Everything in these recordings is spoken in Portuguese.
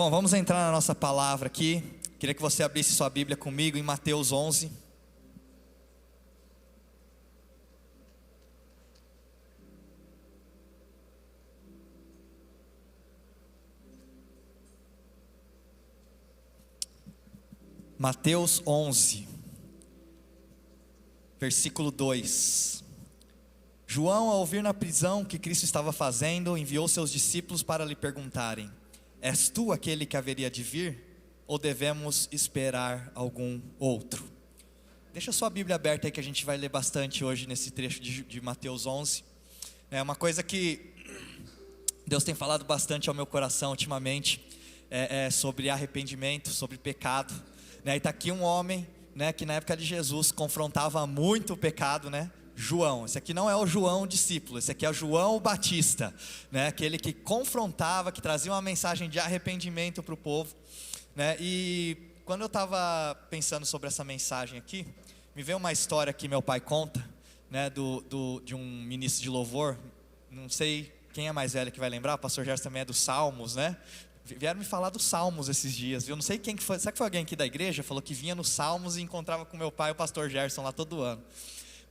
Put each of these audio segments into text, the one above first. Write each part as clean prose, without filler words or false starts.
Bom, vamos entrar na nossa palavra aqui. Queria que você abrisse sua Bíblia comigo em Mateus 11. Mateus 11, versículo 2. João, ao ouvir na prisão o que Cristo estava fazendo, enviou seus discípulos para lhe perguntarem: és tu aquele que haveria de vir, ou devemos esperar algum outro? Deixa sua Bíblia aberta aí que a gente vai ler bastante hoje nesse trecho de Mateus 11. É uma coisa que Deus tem falado bastante ao meu coração ultimamente, sobre arrependimento, sobre pecado. E está aqui um homem, que na época de Jesus confrontava muito o pecado, João. Esse aqui não é o João discípulo, esse aqui é o João o Batista, aquele que confrontava, que trazia uma mensagem de arrependimento para o povo, E quando eu estava pensando sobre essa mensagem aqui, me veio uma história que meu pai conta, de um ministro de louvor. Não sei quem é mais velho que vai lembrar, o pastor Gerson também é dos Salmos, Vieram me falar dos Salmos esses dias, viu? Não sei quem que foi, será que foi alguém aqui da igreja? Falou que vinha nos Salmos e encontrava com meu pai, o pastor Gerson, lá todo ano.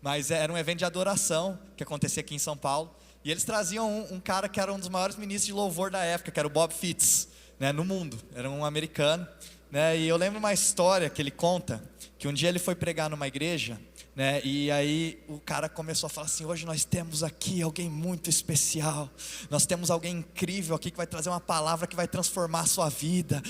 Mas era um evento de adoração que acontecia aqui em São Paulo. E eles traziam um cara que era um dos maiores ministros de louvor da época, que era o Bob Fitts, no mundo. Era um americano, E eu lembro uma história que ele conta, que um dia ele foi pregar numa igreja, E aí o cara começou a falar assim: hoje nós temos aqui alguém muito especial, nós temos alguém incrível aqui que vai trazer uma palavra que vai transformar a sua vida,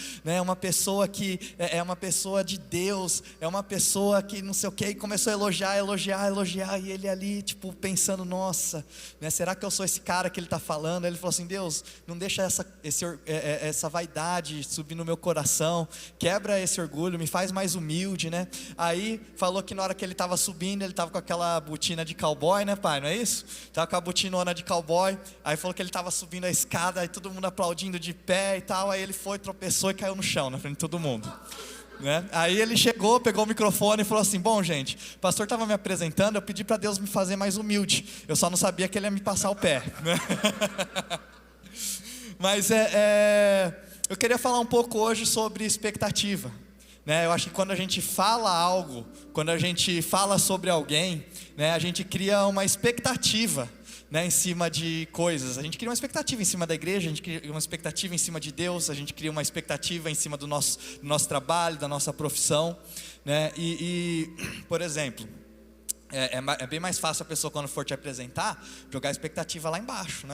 uma pessoa que é uma pessoa de Deus, é uma pessoa que não sei o que, e começou a elogiar, e ele ali pensando: nossa, será que eu sou esse cara que ele está falando? Ele falou assim: Deus, não deixa essa vaidade subir no meu coração, quebra esse orgulho, me faz mais humilde, Aí falou que na hora que ele estava subindo, ele estava com aquela botina de cowboy, pai, não é isso? Estava com a botinona de cowboy. Aí falou que ele estava subindo a escada, aí todo mundo aplaudindo de pé e tal. Aí ele foi, tropeçou e caiu no chão, na frente de todo mundo, Aí ele chegou, pegou o microfone e falou assim: bom, gente, o pastor estava me apresentando, eu pedi para Deus me fazer mais humilde, eu só não sabia que ele ia me passar o pé, Mas eu queria falar um pouco hoje sobre expectativa. Eu acho que quando a gente fala algo, quando a gente fala sobre alguém, a gente cria uma expectativa, em cima de coisas. A gente cria uma expectativa em cima da igreja, a gente cria uma expectativa em cima de Deus, a gente cria uma expectativa em cima do nosso trabalho, da nossa profissão, por exemplo, é bem mais fácil a pessoa, quando for te apresentar, jogar a expectativa lá embaixo,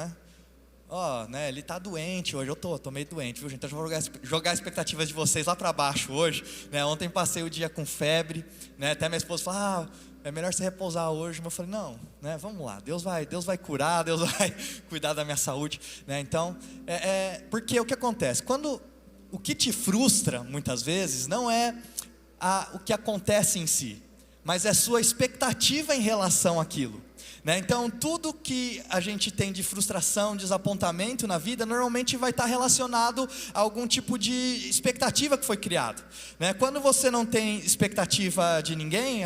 ele está doente hoje, eu tô meio doente, viu, gente? Então eu vou jogar as expectativas de vocês lá para baixo hoje, Ontem passei o dia com febre, Até minha esposa falou: é melhor você repousar hoje. Mas eu falei: não, vamos lá, Deus vai curar, Deus vai cuidar da minha saúde, Então, porque o que acontece? O que te frustra, muitas vezes, não é o que acontece em si, mas é sua expectativa em relação àquilo. Então tudo que a gente tem de frustração, desapontamento na vida, normalmente vai estar relacionado a algum tipo de expectativa que foi criado, Quando você não tem expectativa de ninguém,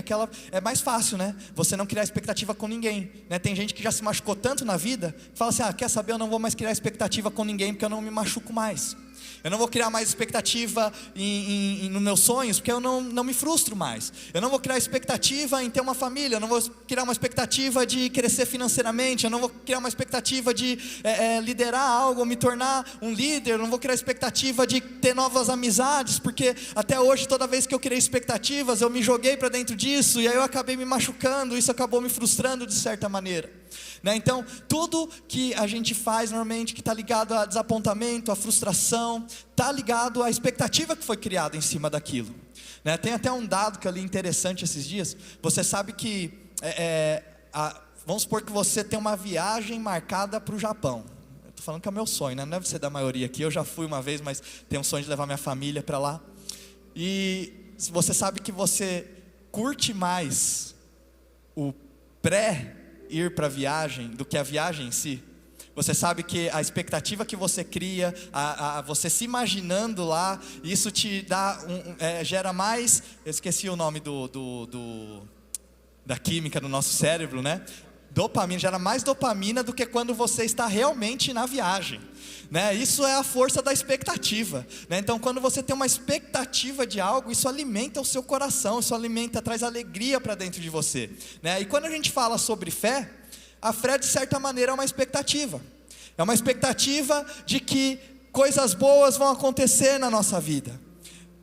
é mais fácil, Você não criar expectativa com ninguém, Tem gente que já se machucou tanto na vida, fala assim: quer saber, eu não vou mais criar expectativa com ninguém, porque eu não me machuco mais. Eu não vou criar mais expectativa nos meus sonhos, porque eu não me frustro mais. Eu não vou criar expectativa em ter uma família, eu não vou criar uma expectativa de crescer financeiramente, eu não vou criar uma expectativa de liderar algo, ou me tornar um líder, eu não vou criar expectativa de ter novas amizades, porque até hoje, toda vez que eu criei expectativas, eu me joguei para dentro disso, e aí eu acabei me machucando, isso acabou me frustrando de certa maneira. Então, tudo que a gente faz normalmente que está ligado a desapontamento, a frustração, está ligado à expectativa que foi criada em cima daquilo. Tem até um dado que eu li interessante esses dias. Você sabe que, vamos supor que você tem uma viagem marcada para o Japão. Eu estou falando que é o meu sonho, não deve ser da maioria aqui. Eu já fui uma vez, mas tenho um sonho de levar minha família para lá. E você sabe que você curte mais o ir para a viagem do que a viagem em si. Você sabe que a expectativa que você cria, você se imaginando lá, isso te dá gera mais, eu esqueci o nome da química do nosso cérebro, dopamina, gera mais dopamina do que quando você está realmente na viagem. né? Isso é a força da expectativa, né? Então quando você tem uma expectativa de algo, isso alimenta o seu coração, isso alimenta, traz alegria para dentro de você, né? E quando a gente fala sobre fé, a fé de certa maneira é uma expectativa de que coisas boas vão acontecer na nossa vida,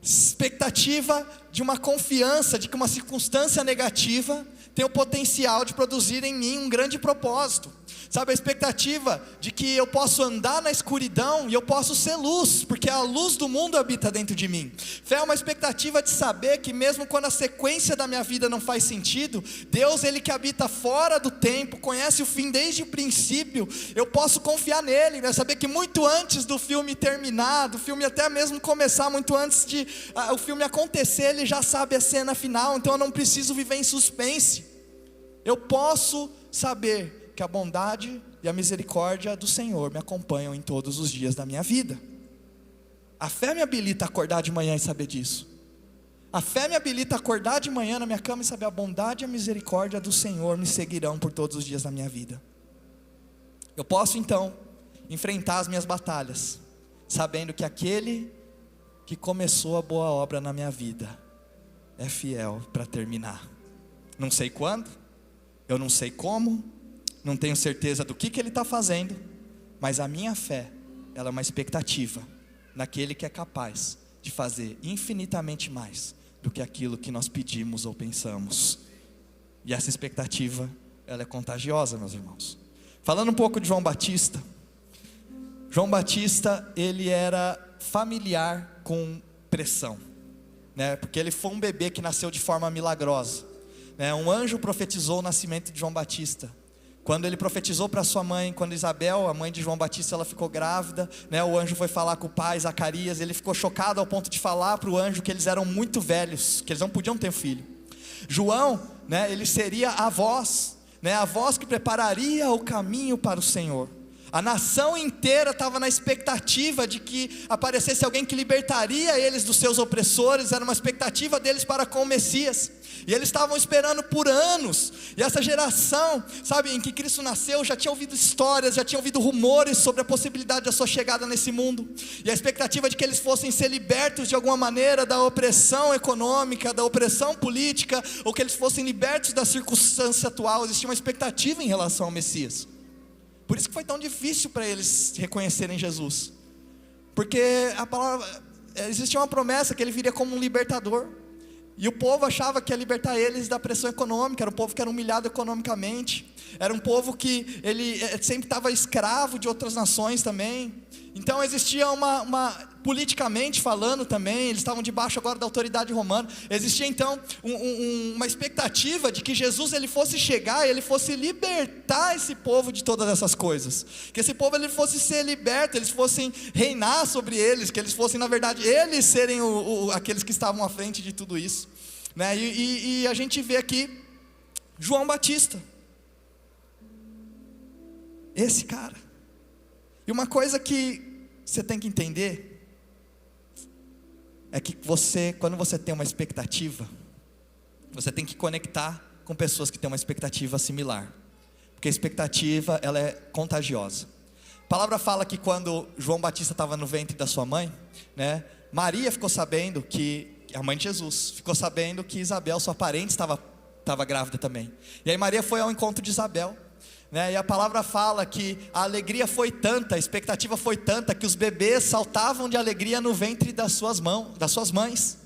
expectativa de uma confiança de que uma circunstância negativa tem o potencial de produzir em mim um grande propósito, sabe, a expectativa de que eu posso andar na escuridão e eu posso ser luz, porque a luz do mundo habita dentro de mim. Fé é uma expectativa de saber que mesmo quando a sequência da minha vida não faz sentido, Deus, Ele que habita fora do tempo, conhece o fim desde o princípio, eu posso confiar nele, né? Saber que muito antes do filme terminar, do filme até mesmo começar, muito antes de o filme acontecer, Ele já sabe a cena final, então eu não preciso viver em suspense, eu posso saber que a bondade e a misericórdia do Senhor me acompanham em todos os dias da minha vida. A fé me habilita a acordar de manhã e saber disso. A fé me habilita a acordar de manhã na minha cama e saber a bondade e a misericórdia do Senhor me seguirão por todos os dias da minha vida. Eu posso então enfrentar as minhas batalhas, sabendo que aquele que começou a boa obra na minha vida é fiel para terminar. Não sei quando, eu não sei como, não tenho certeza do que Ele está fazendo, mas a minha fé, ela é uma expectativa naquele que é capaz de fazer infinitamente mais do que aquilo que nós pedimos ou pensamos. E essa expectativa, ela é contagiosa, meus irmãos. Falando um pouco de João Batista, ele era familiar com pressão, né? Porque ele foi um bebê que nasceu de forma milagrosa, né? Um anjo profetizou o nascimento de João Batista. Quando ele profetizou para sua mãe, quando Isabel, a mãe de João Batista, ela ficou grávida, né? O anjo foi falar com o pai, Zacarias, ele ficou chocado ao ponto de falar para o anjo que eles eram muito velhos, que eles não podiam ter filho. João, né, ele seria a voz, né, a voz que prepararia o caminho para o Senhor. A nação inteira estava na expectativa de que aparecesse alguém que libertaria eles dos seus opressores, era uma expectativa deles para com o Messias, e eles estavam esperando por anos, e essa geração, sabe, em que Cristo nasceu, já tinha ouvido histórias, já tinha ouvido rumores sobre a possibilidade da sua chegada nesse mundo, e a expectativa de que eles fossem ser libertos de alguma maneira da opressão econômica, da opressão política, ou que eles fossem libertos da circunstância atual. Existia uma expectativa em relação ao Messias. Por isso que foi tão difícil para eles reconhecerem Jesus, porque a palavra, existia uma promessa que ele viria como um libertador, e o povo achava que ia libertar eles da pressão econômica. Era um povo que era humilhado economicamente, era um povo que ele sempre estava escravo de outras nações também. Então existia politicamente falando também, eles estavam debaixo agora da autoridade romana. Existia então uma expectativa de que Jesus, ele fosse chegar, ele fosse libertar esse povo de todas essas coisas, que esse povo, ele fosse ser liberto, eles fossem reinar sobre eles, que eles fossem, na verdade, eles serem aqueles que estavam à frente de tudo isso, né? E a gente vê aqui João Batista, esse cara. E uma coisa que você tem que entender é que quando você tem uma expectativa, você tem que conectar com pessoas que têm uma expectativa similar, porque a expectativa, ela é contagiosa. A palavra fala que quando João Batista estava no ventre da sua mãe, né, Maria ficou sabendo que, a mãe de Jesus, ficou sabendo que Isabel, sua parente, estava grávida também. E aí Maria foi ao encontro de Isabel, né? E a palavra fala que a alegria foi tanta, a expectativa foi tanta, que os bebês saltavam de alegria no ventre das suas mães,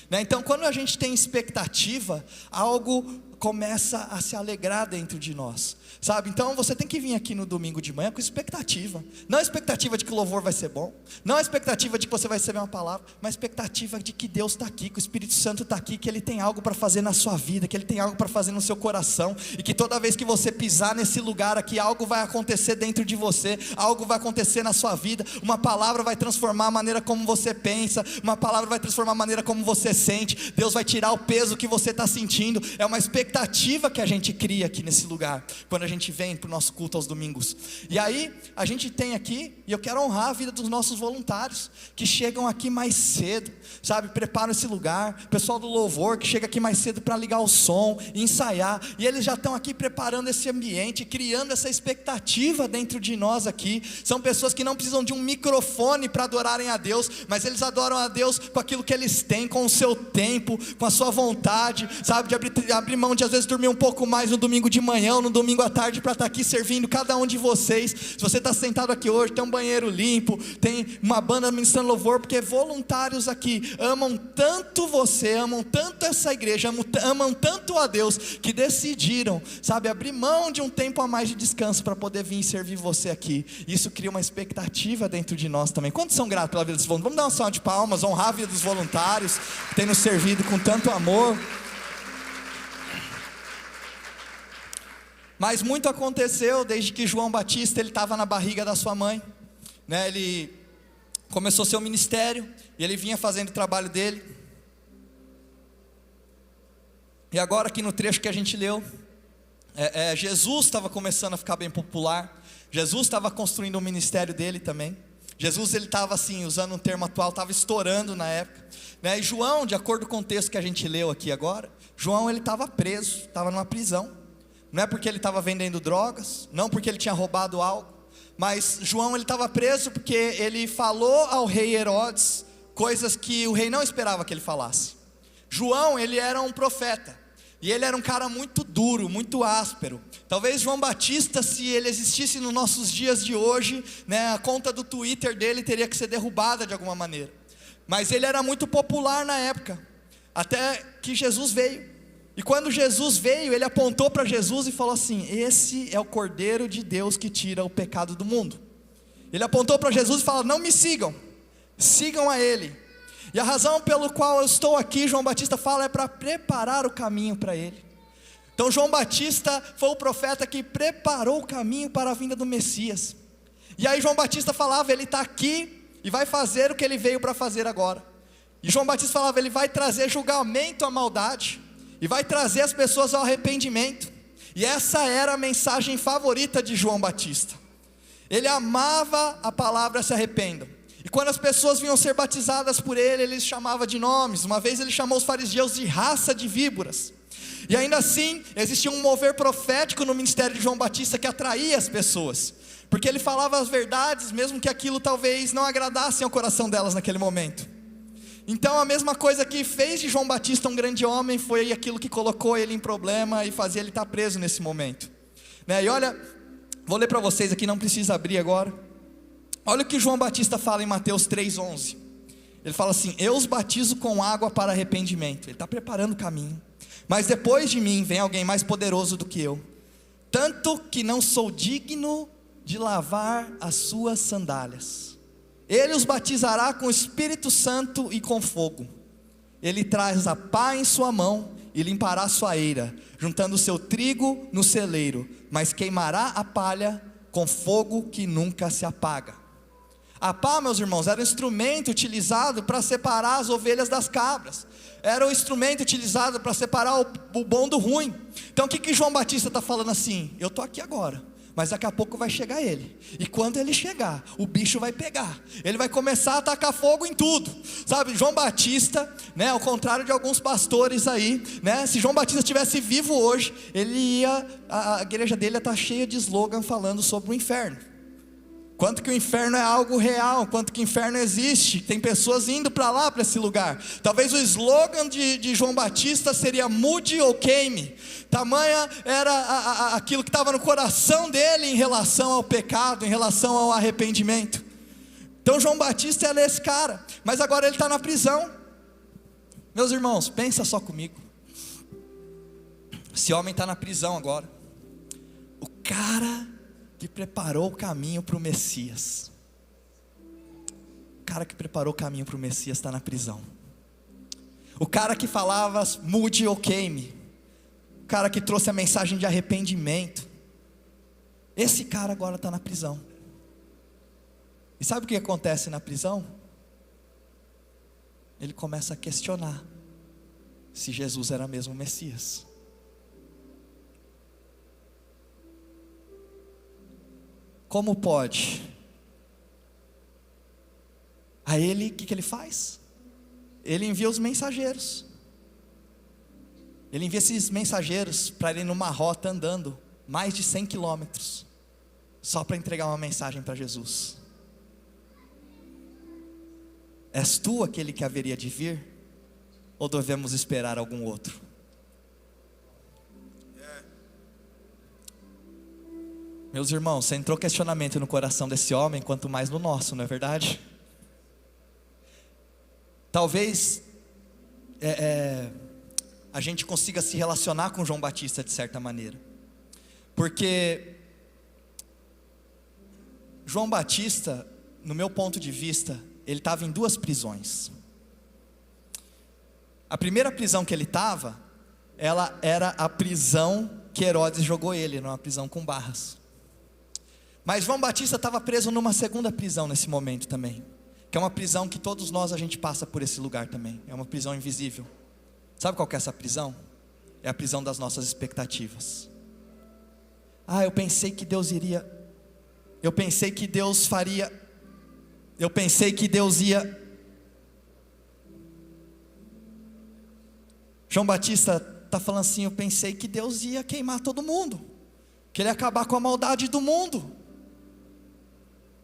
né? Então quando a gente tem expectativa, algo começa a se alegrar dentro de nós, sabe? Então você tem que vir aqui no domingo de manhã com expectativa, não a expectativa de que o louvor vai ser bom, não a expectativa de que você vai receber uma palavra, mas a expectativa de que Deus está aqui, que o Espírito Santo está aqui, que Ele tem algo para fazer na sua vida, que Ele tem algo para fazer no seu coração, e que toda vez que você pisar nesse lugar aqui, algo vai acontecer dentro de você, algo vai acontecer na sua vida, uma palavra vai transformar a maneira como você pensa, uma palavra vai transformar a maneira como você sente, Deus vai tirar o peso que você está sentindo, é uma expectativa expectativa que a gente cria aqui nesse lugar, quando a gente vem para o nosso culto aos domingos. E aí, a gente tem aqui, e eu quero honrar a vida dos nossos voluntários, que chegam aqui mais cedo, sabe, preparam esse lugar, o pessoal do louvor, que chega aqui mais cedo para ligar o som, ensaiar, e eles já estão aqui preparando esse ambiente, criando essa expectativa dentro de nós aqui. São pessoas que não precisam de um microfone para adorarem a Deus, mas eles adoram a Deus com aquilo que eles têm, com o seu tempo, com a sua vontade, sabe, de abrir mão de às vezes dormir um pouco mais no domingo de manhã ou no domingo à tarde para estar aqui servindo cada um de vocês. Se você está sentado aqui hoje, tem um banheiro limpo, tem uma banda ministrando louvor, porque voluntários aqui amam tanto você, amam tanto essa igreja, amam tanto a Deus, que decidiram, sabe, abrir mão de um tempo a mais de descanso para poder vir servir você aqui. Isso cria uma expectativa dentro de nós também. Quantos são gratos pela vida dos voluntários? Vamos dar uma salva de palmas, honrar a vida dos voluntários que têm nos servido com tanto amor. Mas muito aconteceu desde que João Batista ele estava na barriga da sua mãe, né? Ele começou seu ministério e ele vinha fazendo o trabalho dele. E agora aqui no trecho que a gente leu, Jesus estava começando a ficar bem popular. Jesus estava construindo o ministério dele também. Jesus ele estava assim, usando um termo atual, estava estourando na época, né? E João, de acordo com o texto que a gente leu aqui agora, João ele estava preso, estava numa prisão. Não é porque ele estava vendendo drogas, não porque ele tinha roubado algo, mas João ele estava preso porque ele falou ao rei Herodes coisas que o rei não esperava que ele falasse. João ele era um profeta, e ele era um cara muito duro, muito áspero. Talvez João Batista, se ele existisse nos nossos dias de hoje, né, a conta do Twitter dele teria que ser derrubada de alguma maneira. Mas ele era muito popular na época, até que Jesus veio. E quando Jesus veio, ele apontou para Jesus e falou assim: esse é o Cordeiro de Deus que tira o pecado do mundo. Ele apontou para Jesus e falou: não me sigam, sigam a ele. E a razão pelo qual eu estou aqui, João Batista fala, é para preparar o caminho para ele. Então João Batista foi o profeta que preparou o caminho para a vinda do Messias. E aí João Batista falava: ele está aqui e vai fazer o que ele veio para fazer agora. E João Batista falava: ele vai trazer julgamento à maldade, e vai trazer as pessoas ao arrependimento. E essa era a mensagem favorita de João Batista. Ele amava a palavra se arrependam. E quando as pessoas vinham ser batizadas por ele, ele chamava de nomes. Uma vez ele chamou os fariseus de raça de víboras. E ainda assim, existia um mover profético no ministério de João Batista que atraía as pessoas, porque ele falava as verdades, mesmo que aquilo talvez não agradasse ao coração delas naquele momento. Então a mesma coisa que fez de João Batista um grande homem, foi aquilo que colocou ele em problema e fazia ele estar preso nesse momento, né? E olha, vou ler para vocês aqui, não precisa abrir agora. Olha o que João Batista fala em Mateus 3,11. Ele fala assim: eu os batizo com água para arrependimento. Ele está preparando o caminho. Mas depois de mim vem alguém mais poderoso do que eu, tanto que não sou digno de lavar as suas sandálias. Ele os batizará com o Espírito Santo e com fogo. Ele traz a pá em sua mão e limpará sua eira, juntando o seu trigo no celeiro, mas queimará a palha com fogo que nunca se apaga. A pá, meus irmãos, era um instrumento utilizado para separar as ovelhas das cabras. Era um instrumento utilizado para separar o bom do ruim. Então o que João Batista está falando assim? Eu estou aqui agora, mas daqui a pouco vai chegar ele. E quando ele chegar, o bicho vai pegar. Ele vai começar a atacar fogo em tudo. Sabe, João Batista, né, ao contrário de alguns pastores aí, né, se João Batista estivesse vivo hoje, a igreja dele ia estar cheia de slogan falando sobre o inferno. Quanto que o inferno é algo real, quanto que o inferno existe. Tem pessoas indo para lá, para esse lugar. Talvez o slogan de João Batista seria: mude ou queime. Tamanha era aquilo que estava no coração dele em relação ao pecado, em relação ao arrependimento. Então João Batista era esse cara, mas agora ele está na prisão. Meus irmãos, pensa só comigo. Esse homem está na prisão agora. O cara que preparou o caminho para o Messias. O cara que preparou o caminho para o Messias está na prisão. O cara que falava mude ou queime. O cara que trouxe a mensagem de arrependimento. Esse cara agora está na prisão. E sabe o que acontece na prisão? Ele começa a questionar se Jesus era mesmo o Messias. Como pode? Aí ele, o que ele faz? Ele envia os mensageiros. Ele envia esses mensageiros para ele numa rota andando mais de 100 quilômetros, só para entregar uma mensagem para Jesus. És tu aquele que haveria de vir? Ou devemos esperar algum outro? Meus irmãos, se entrou questionamento no coração desse homem, quanto mais no nosso, não é verdade? Talvez a gente consiga se relacionar com João Batista de certa maneira, porque João Batista, no meu ponto de vista, ele estava em duas prisões. A primeira prisão que ele estava, ela era a prisão que Herodes jogou ele, numa prisão com barras. Mas João Batista estava preso numa segunda prisão nesse momento também, que é uma prisão que todos nós a gente passa por esse lugar também. É uma prisão invisível. Sabe qual que é essa prisão? É a prisão das nossas expectativas. Eu pensei que Deus iria, eu pensei que Deus faria, eu pensei que Deus ia. João Batista está falando assim: eu pensei que Deus ia queimar todo mundo, que Ele ia acabar com a maldade do mundo,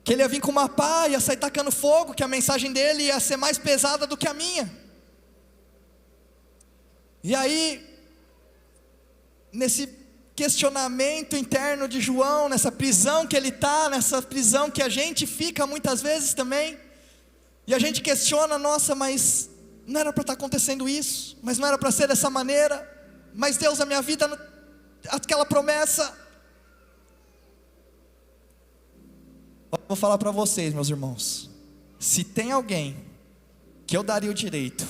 que Ele ia vir com uma pá, ia sair tacando fogo, que a mensagem dele ia ser mais pesada do que a minha. E aí, nesse questionamento interno de João, nessa prisão que ele está, nessa prisão que a gente fica muitas vezes também, e a gente questiona: nossa, mas não era para estar acontecendo isso, mas não era para ser dessa maneira, mas Deus, a minha vida, aquela promessa. Vou falar para vocês, meus irmãos, se tem alguém que eu daria o direito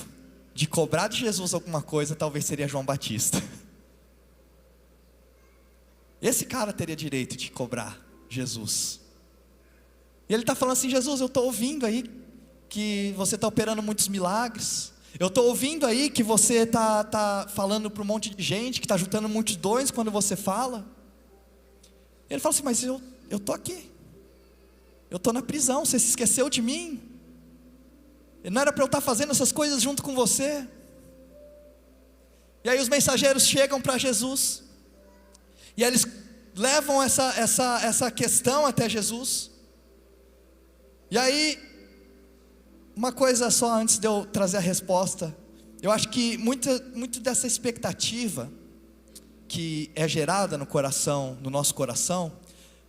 de cobrar de Jesus alguma coisa, talvez seria João Batista. Esse cara teria direito de cobrar Jesus. E ele está falando assim: Jesus, eu estou ouvindo aí que você está operando muitos milagres, eu estou ouvindo aí que você está falando para um monte de gente, que está juntando multidões quando você fala. Ele fala assim: mas eu estou aqui, eu estou na prisão, você se esqueceu de mim? Não era para eu estar fazendo essas coisas junto com você? E aí os mensageiros chegam para Jesus, e aí eles levam essa questão até Jesus. E aí, uma coisa só antes de eu trazer a resposta, eu acho que muito dessa expectativa que é gerada no nosso coração,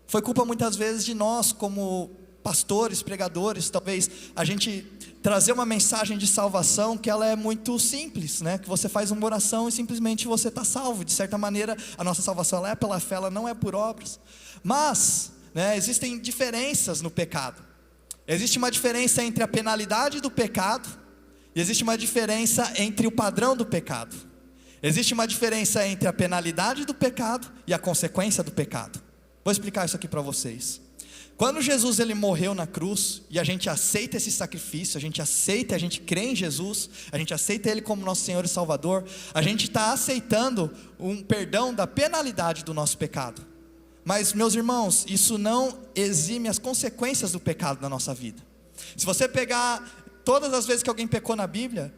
foi culpa muitas vezes de nós como pastores, pregadores. Talvez a gente trazer uma mensagem de salvação que ela é muito simples, né? Que você faz uma oração e simplesmente você está salvo. De certa maneira, a nossa salvação ela é pela fé, ela não é por obras. Mas, né, existem diferenças no pecado. Existe uma diferença entre a penalidade do pecado, e existe uma diferença entre o padrão do pecado. Existe uma diferença entre a penalidade do pecado e a consequência do pecado. Vou explicar isso aqui para vocês. Quando Jesus ele morreu na cruz, e a gente aceita esse sacrifício, a gente crê em Jesus, a gente aceita Ele como nosso Senhor e Salvador, a gente está aceitando um perdão da penalidade do nosso pecado. Mas, meus irmãos, isso não exime as consequências do pecado na nossa vida. Se você pegar todas as vezes que alguém pecou na Bíblia,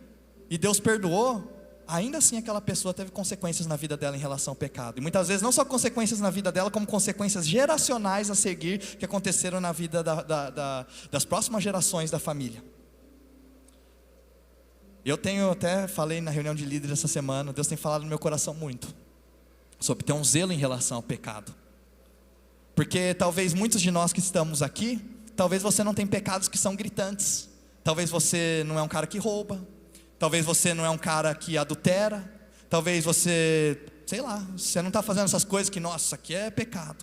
e Deus perdoou, ainda assim aquela pessoa teve consequências na vida dela em relação ao pecado. E muitas vezes não só consequências na vida dela, como consequências geracionais a seguir, que aconteceram na vida das próximas gerações da família. Eu até falei na reunião de líderes essa semana, Deus tem falado no meu coração muito, sobre ter um zelo em relação ao pecado. Porque talvez muitos de nós que estamos aqui, talvez você não tenha pecados que são gritantes. Talvez você não é um cara que rouba, talvez você não é um cara que adultera, talvez você, sei lá, você não está fazendo essas coisas que, nossa, isso aqui é pecado.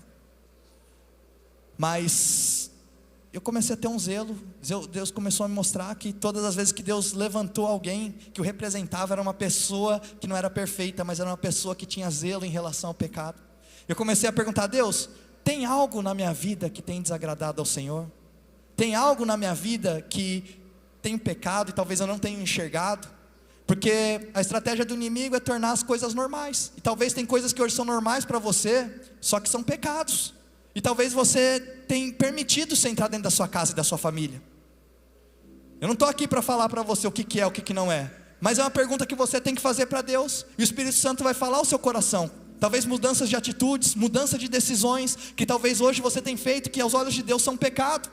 Mas eu comecei a ter um zelo. Deus começou a me mostrar que todas as vezes que Deus levantou alguém que o representava, era uma pessoa que não era perfeita, mas era uma pessoa que tinha zelo em relação ao pecado. Eu comecei a perguntar: Deus, tem algo na minha vida que tem desagradado ao Senhor? Tem algo na minha vida que tem pecado e talvez eu não tenha enxergado? Porque a estratégia do inimigo é tornar as coisas normais. E talvez tem coisas que hoje são normais para você, só que são pecados. E talvez você tem permitido você entrar dentro da sua casa e da sua família? Eu não estou aqui para falar para você o que é, o que não é, mas é uma pergunta que você tem que fazer para Deus, e o Espírito Santo vai falar ao seu coração. Talvez mudanças de atitudes, mudança de decisões, que talvez hoje você tenha feito, que aos olhos de Deus são pecado.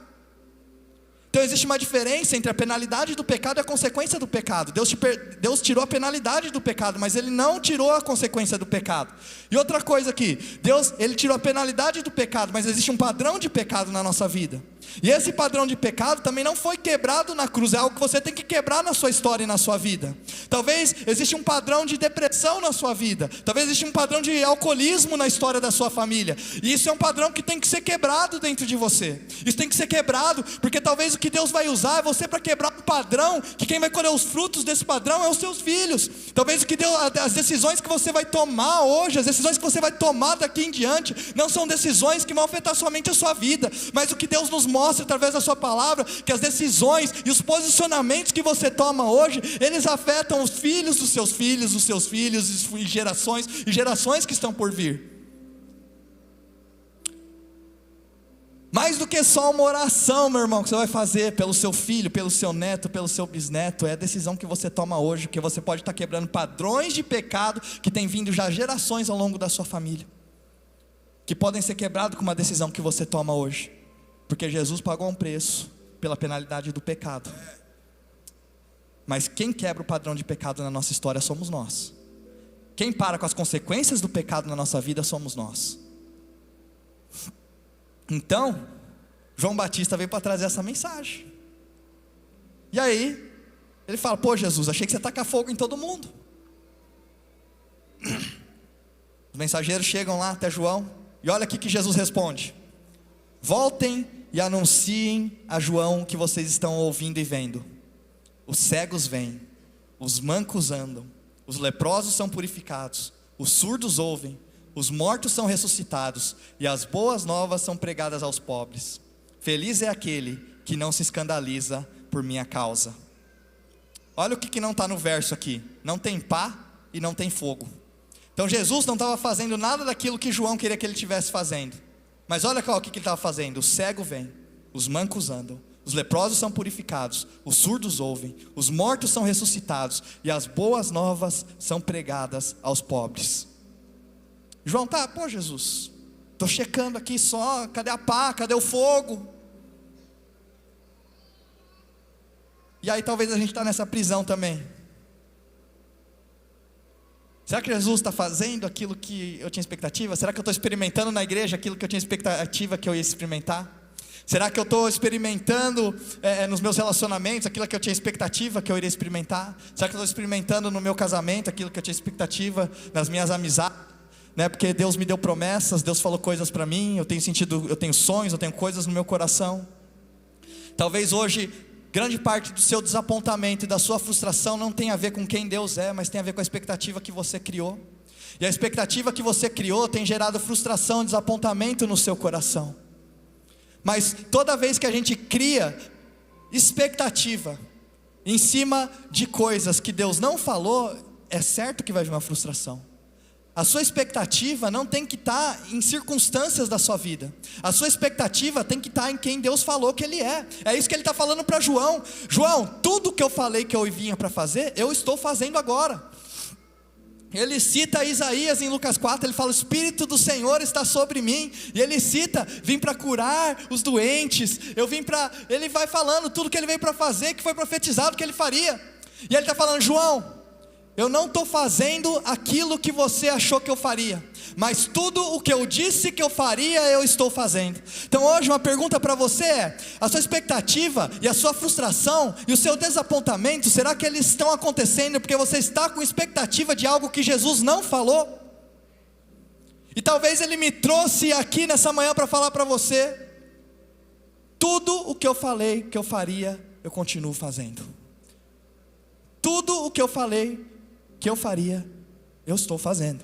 Então existe uma diferença entre a penalidade do pecado e a consequência do pecado. Deus tirou a penalidade do pecado, mas Ele não tirou a consequência do pecado. E outra coisa aqui, Ele tirou a penalidade do pecado, mas existe um padrão de pecado na nossa vida. E esse padrão de pecado também não foi quebrado na cruz, é algo que você tem que quebrar na sua história e na sua vida. Talvez exista um padrão de depressão na sua vida, talvez exista um padrão de alcoolismo na história da sua família, e isso é um padrão que tem que ser quebrado dentro de você. Isso tem que ser quebrado, porque talvez o que Deus vai usar é você para quebrar um padrão, que quem vai colher os frutos desse padrão é os seus filhos. Talvez as decisões que você vai tomar hoje, as decisões que você vai tomar daqui em diante, não são decisões que vão afetar somente a sua vida, mas o que Deus nos mostra através da sua palavra, que as decisões e os posicionamentos que você toma hoje, eles afetam os filhos dos seus filhos e gerações que estão por vir. Mais do que só uma oração, meu irmão, que você vai fazer pelo seu filho, pelo seu neto, pelo seu bisneto, é a decisão que você toma hoje, que você pode estar quebrando padrões de pecado que tem vindo já gerações ao longo da sua família, que podem ser quebrados com uma decisão que você toma hoje, porque Jesus pagou um preço pela penalidade do pecado. Mas quem quebra o padrão de pecado na nossa história somos nós. Quem para com as consequências do pecado na nossa vida somos nós. Então, João Batista veio para trazer essa mensagem. E aí, ele fala: pô, Jesus, achei que você taca fogo em todo mundo. Os mensageiros chegam lá até João, e olha aqui que Jesus responde: voltem e anunciem a João o que vocês estão ouvindo e vendo. Os cegos vêm, os mancos andam, os leprosos são purificados, os surdos ouvem, os mortos são ressuscitados, e as boas novas são pregadas aos pobres. Feliz é aquele que não se escandaliza por minha causa. Olha o que não está no verso aqui: não tem pá e não tem fogo. Então Jesus não estava fazendo nada daquilo que João queria que ele estivesse fazendo. Mas olha o que ele estava fazendo: o cego vem, os mancos andam, os leprosos são purificados, os surdos ouvem, os mortos são ressuscitados, e as boas novas são pregadas aos pobres. João tá, pô, Jesus, estou checando aqui só, cadê a pá, cadê o fogo? E aí talvez a gente está nessa prisão também. Será que Jesus está fazendo aquilo que eu tinha expectativa? Será que eu estou experimentando na igreja aquilo que eu tinha expectativa que eu ia experimentar? Será que eu estou experimentando nos meus relacionamentos aquilo que eu tinha expectativa que eu iria experimentar? Será que eu estou experimentando no meu casamento aquilo que eu tinha expectativa nas minhas amizades? Porque Deus me deu promessas, Deus falou coisas para mim, eu tenho sonhos, eu tenho coisas no meu coração. Talvez hoje grande parte do seu desapontamento e da sua frustração não tem a ver com quem Deus é, mas tem a ver com a expectativa que você criou. E a expectativa que você criou tem gerado frustração, desapontamento no seu coração. Mas toda vez que a gente cria expectativa em cima de coisas que Deus não falou, é certo que vai vir uma frustração. A sua expectativa não tem que estar em circunstâncias da sua vida. A sua expectativa tem que estar em quem Deus falou que Ele é. É isso que Ele está falando para João. João, tudo que eu falei que eu vinha para fazer, eu estou fazendo agora. Ele cita Isaías em Lucas 4, ele fala: o Espírito do Senhor está sobre mim. E ele cita: vim para curar os doentes. Ele vai falando tudo que ele veio para fazer, que foi profetizado que ele faria. E ele está falando: João, eu não estou fazendo aquilo que você achou que eu faria, mas tudo o que eu disse que eu faria, eu estou fazendo. Então hoje uma pergunta para você é: a sua expectativa e a sua frustração e o seu desapontamento, será que eles estão acontecendo porque você está com expectativa de algo que Jesus não falou? E talvez Ele me trouxe aqui nessa manhã para falar para você: tudo o que eu falei que eu faria, eu continuo fazendo. Tudo o que eu falei que eu faria, eu estou fazendo.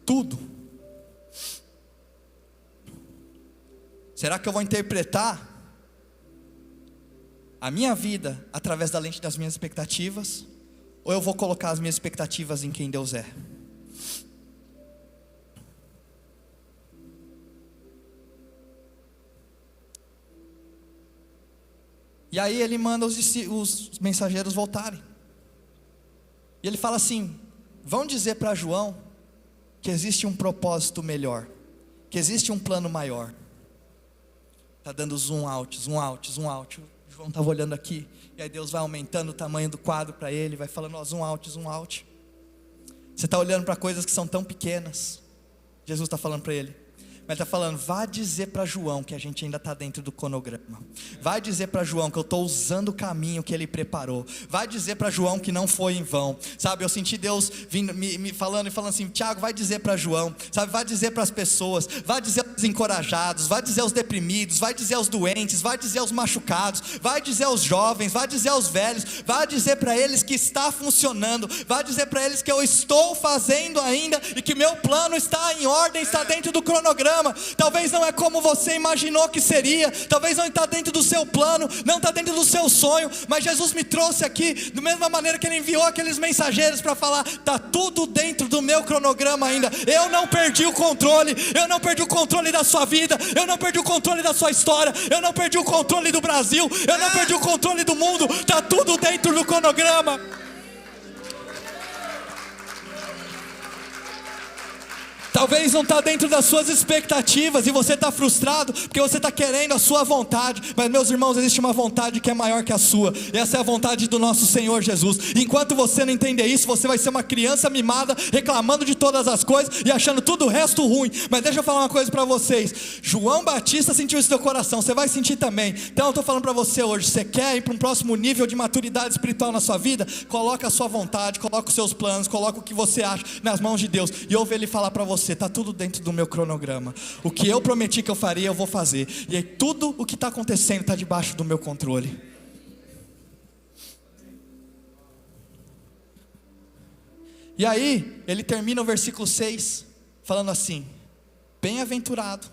Tudo. Será que eu vou interpretar a minha vida através da lente das minhas expectativas? ou eu vou colocar as minhas expectativas em quem Deus é? E aí ele manda os mensageiros voltarem. E ele fala assim: vão dizer para João que existe um propósito melhor, que existe um plano maior. Está dando zoom out, zoom out, zoom out. O João estava olhando aqui, e aí Deus vai aumentando o tamanho do quadro para ele, vai falando, ó, zoom out, zoom out. Você está olhando para coisas que são tão pequenas. Jesus está falando para ele. Mas está falando, vá dizer para João que a gente ainda está dentro do cronograma. Vai dizer para João que eu estou usando o caminho que ele preparou. Vai dizer para João que não foi em vão. Sabe, eu senti Deus vindo, me falando e falando assim, Tiago, vai dizer para João. Sabe, vai dizer para as pessoas. Vai dizer aos encorajados. Vai dizer aos deprimidos. Vai dizer aos doentes. Vai dizer aos machucados. Vai dizer aos jovens. Vai dizer aos velhos. Vai dizer para eles que está funcionando. Vai dizer para eles que eu estou fazendo ainda e que meu plano está em ordem, está dentro do cronograma. Talvez não é como você imaginou que seria, talvez não está dentro do seu plano, não está dentro do seu sonho, mas Jesus me trouxe aqui, da mesma maneira que Ele enviou aqueles mensageiros para falar, está tudo dentro do meu cronograma ainda, eu não perdi o controle, eu não perdi o controle da sua vida, eu não perdi o controle da sua história, eu não perdi o controle do Brasil, eu não perdi o controle do mundo, está tudo dentro do cronograma. Talvez não está dentro das suas expectativas e você está frustrado porque você está querendo a sua vontade. Mas meus irmãos, existe uma vontade que é maior que a sua. E essa é a vontade do nosso Senhor Jesus. Enquanto você não entender isso, você vai ser uma criança mimada, reclamando de todas as coisas e achando tudo o resto ruim. Mas deixa eu falar uma coisa para vocês. João Batista sentiu isso no seu coração, você vai sentir também. Então eu estou falando para você hoje, você quer ir para um próximo nível de maturidade espiritual na sua vida? Coloca a sua vontade, coloca os seus planos, coloca o que você acha nas mãos de Deus. E ouve Ele falar para você, está tudo dentro do meu cronograma. O que eu prometi que eu faria, eu vou fazer. E aí tudo o que está acontecendo está debaixo do meu controle. E aí, ele termina o versículo 6, falando assim: bem-aventurado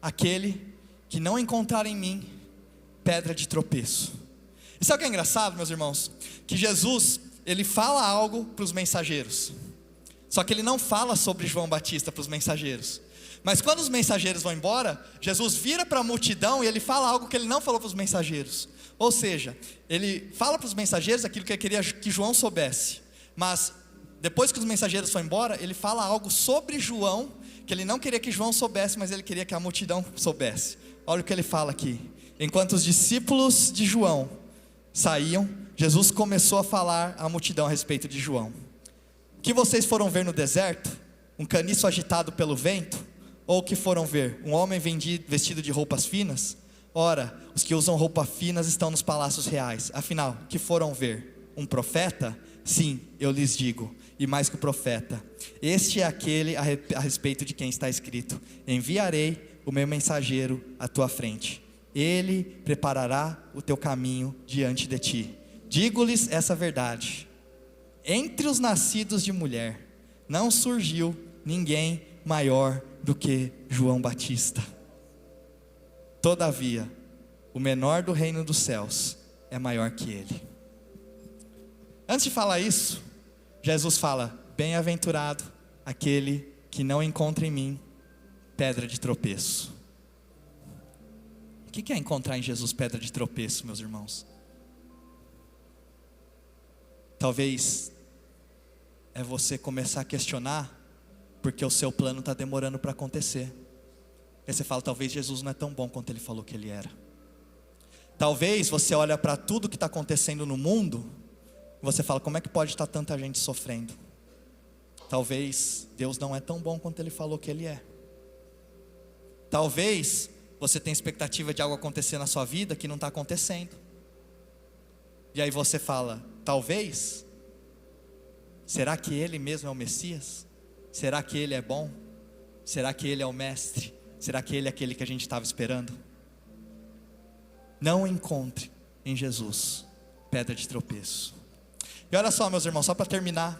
aquele que não encontrar em mim pedra de tropeço. E sabe o que é engraçado, meus irmãos? Que Jesus, ele fala algo para os mensageiros. Só que ele não fala sobre João Batista para os mensageiros. Mas quando os mensageiros vão embora, Jesus vira para a multidão e ele fala algo que ele não falou para os mensageiros. Ou seja, ele fala para os mensageiros aquilo que ele queria que João soubesse. Mas depois que os mensageiros foram embora, ele fala algo sobre João, que ele não queria que João soubesse, mas ele queria que a multidão soubesse. Olha o que ele fala aqui. Enquanto os discípulos de João saíam, Jesus começou a falar à multidão a respeito de João. O que vocês foram ver no deserto? Um caniço agitado pelo vento? Ou o que foram ver? Um homem vestido de roupas finas? Ora, os que usam roupas finas estão nos palácios reais. Afinal, o que foram ver? Um profeta? Sim, eu lhes digo, e mais que o profeta. Este é aquele a respeito de quem está escrito: enviarei o meu mensageiro à tua frente. Ele preparará o teu caminho diante de ti. Digo-lhes essa verdade: entre os nascidos de mulher, não surgiu ninguém maior do que João Batista. Todavia, o menor do reino dos céus é maior que ele. Antes de falar isso, Jesus fala: bem-aventurado aquele que não encontra em mim pedra de tropeço. O que é encontrar em Jesus pedra de tropeço, meus irmãos? Talvez é você começar a questionar porque o seu plano está demorando para acontecer. Aí você fala: talvez Jesus não é tão bom quanto ele falou que ele era. Talvez você olha para tudo que está acontecendo no mundo e você fala: como é que pode estar tanta gente sofrendo? Talvez Deus não é tão bom quanto ele falou que ele é. Talvez você tenha expectativa de algo acontecer na sua vida que não está acontecendo. E aí você fala: talvez, será que ele mesmo é o Messias? Será que ele é bom? Será que ele é o mestre? Será que ele é aquele que a gente estava esperando? Não encontre em Jesus pedra de tropeço. E olha só, meus irmãos, só para terminar,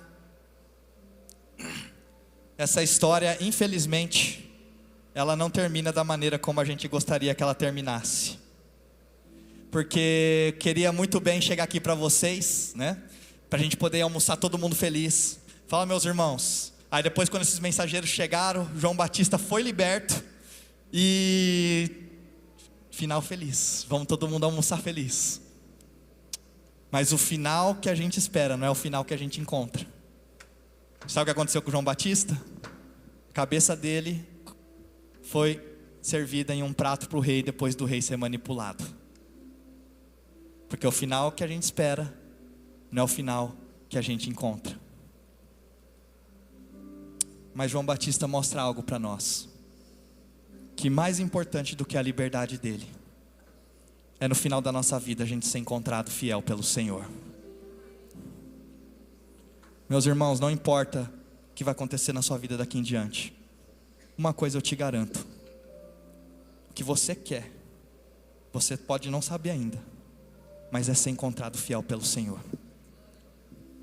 essa história, infelizmente, ela não termina da maneira como a gente gostaria que ela terminasse. Porque queria muito bem chegar aqui para vocês, né? para a gente poder almoçar todo mundo feliz. Fala, meus irmãos. Aí depois, quando esses mensageiros chegaram, João Batista foi liberto e final feliz. Vamos todo mundo almoçar feliz. Mas o final que a gente espera não é o final que a gente encontra. Sabe o que aconteceu com João Batista? A cabeça dele foi servida em um prato para o rei, depois do rei ser manipulado. Porque o final que a gente espera não é o final que a gente encontra. Mas João Batista mostra algo para nós, que mais importante do que a liberdade dele é no final da nossa vida a gente ser encontrado fiel pelo Senhor. Meus irmãos, não importa o que vai acontecer na sua vida daqui em diante, uma coisa eu te garanto: o que você quer, você pode não saber ainda, mas é ser encontrado fiel pelo Senhor.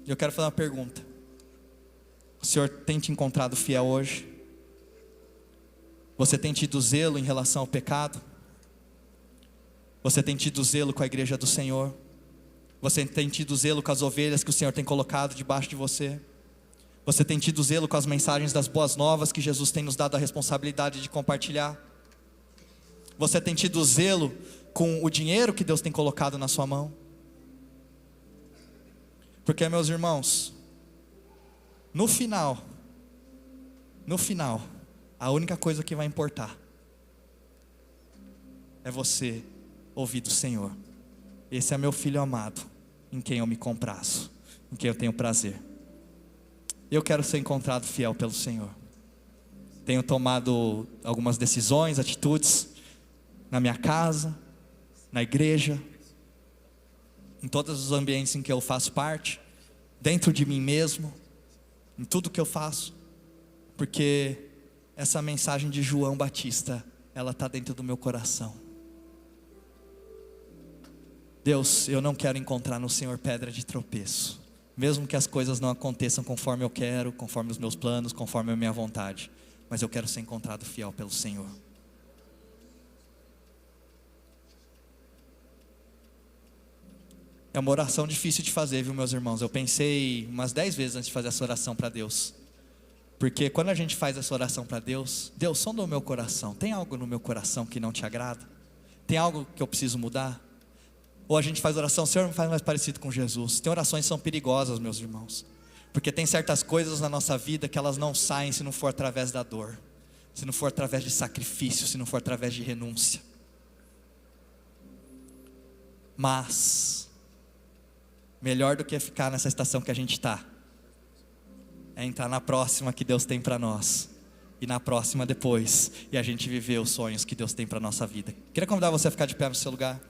E eu quero fazer uma pergunta: o Senhor tem te encontrado fiel hoje? Você tem tido zelo em relação ao pecado? Você tem tido zelo com a igreja do Senhor? Você tem tido zelo com as ovelhas que o Senhor tem colocado debaixo de você? Você tem tido zelo com as mensagens das boas novas que Jesus tem nos dado a responsabilidade de compartilhar? Você tem tido zelo com o dinheiro que Deus tem colocado na sua mão? Porque, meus irmãos, no final, a única coisa que vai importar é você ouvir do Senhor: esse é meu filho amado, em quem eu me comprazo, em quem eu tenho prazer. Eu quero ser encontrado fiel pelo Senhor. Tenho tomado algumas decisões, atitudes, na minha casa, na igreja, em todos os ambientes em que eu faço parte, dentro de mim mesmo, em tudo que eu faço, porque essa mensagem de João Batista, ela está dentro do meu coração. Deus, eu não quero encontrar no Senhor pedra de tropeço, mesmo que as coisas não aconteçam conforme eu quero, conforme os meus planos, conforme a minha vontade, mas eu quero ser encontrado fiel pelo Senhor. É uma oração difícil de fazer, viu, meus irmãos? Eu pensei umas 10 vezes antes de fazer essa oração para Deus. Porque quando a gente faz essa oração para Deus, Deus, sonda o meu coração. Tem algo no meu coração que não te agrada? Tem algo que eu preciso mudar? Ou a gente faz oração: Senhor, me faz mais parecido com Jesus. Tem orações que são perigosas, meus irmãos. Porque tem certas coisas na nossa vida que elas não saem se não for através da dor, se não for através de sacrifício, se não for através de renúncia. Mas melhor do que ficar nessa estação que a gente está, é entrar na próxima que Deus tem para nós, e na próxima depois, e a gente viver os sonhos que Deus tem para a nossa vida. Queria convidar você a ficar de pé no seu lugar.